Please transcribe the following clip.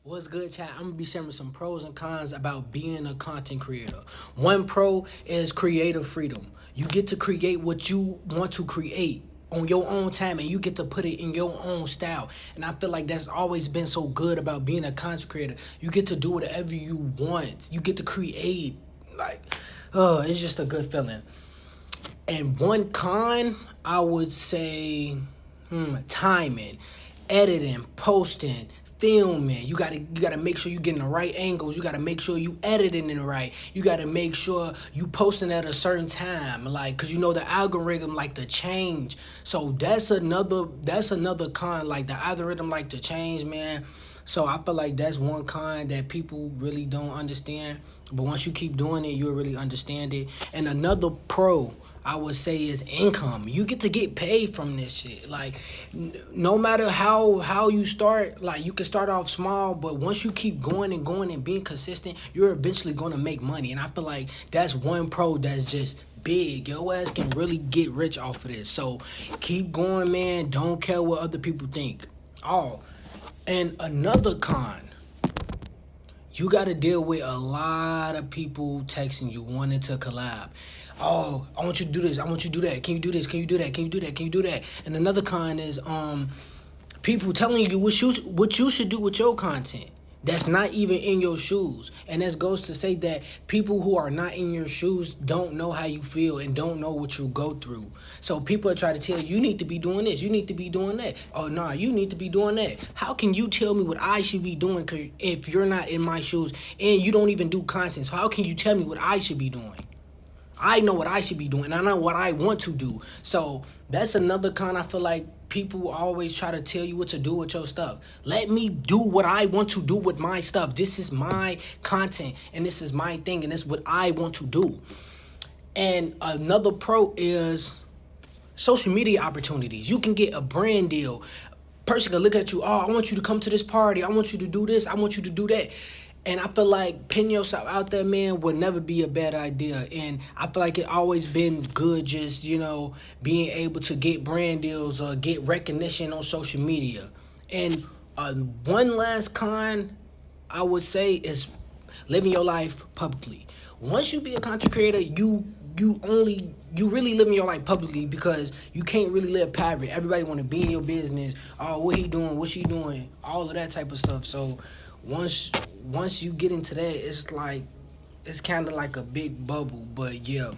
What's good, chat? I'm gonna be sharing some pros and cons about being a content creator. One pro is creative freedom. You get to create what you want to create on your own time, and you get to put it in your own style. And I feel like that's always been so good about being a content creator. You get to do whatever you want. You get to create. Like, it's just a good feeling. And one con, I would say, timing, editing, posting, filming. You gotta make sure you're getting the right angles. You gotta make sure you editing it right. You gotta make sure you posting at a certain time, like, cause you know the algorithm like to change. So that's another con. Like the algorithm like to change, man. So I feel like that's one con that people really don't understand. But once you keep doing it, you'll really understand it. And another pro I would say is income. You get to get paid from this shit. Like, no matter how you start, like you can start off small, but once you keep going and going and being consistent, you're eventually gonna make money. And I feel like that's one pro that's just big. Your ass can really get rich off of this. So keep going, man. Don't care what other people think. Oh, and another con, you got to deal with a lot of people texting you wanting to collab. Oh, I want you to do this. I want you to do that. Can you do this? Can you do that? Can you do that? Can you do that? And another con is people telling you what you should do with your content. That's not even in your shoes. And that goes to say that people who are not in your shoes don't know how you feel and don't know what you go through. So people are trying to tell you, you need to be doing this, you need to be doing that. Oh, nah, you need to be doing that. How can you tell me what I should be doing if you're not in my shoes and you don't even do content? So how can you tell me what I should be doing? I know what I should be doing. I know what I want to do. So that's another con. I feel like people always try to tell you what to do with your stuff. Let me do what I want to do with my stuff. This is my content and this is my thing and this is what I want to do. And another pro is social media opportunities. You can get a brand deal. Person can look at you, oh, I want you to come to this party. I want you to do this. I want you to do that. And I feel like putting yourself out there, man, would never be a bad idea. And I feel like it always been good just, being able to get brand deals or get recognition on social media. And one last con I would say is living your life publicly. Once you be a content creator, you really living your life publicly because you can't really live private. Everybody want to be in your business. Oh, what he doing? What she doing? All of that type of stuff. So once you get into that, it's kind of like a big bubble. But yeah.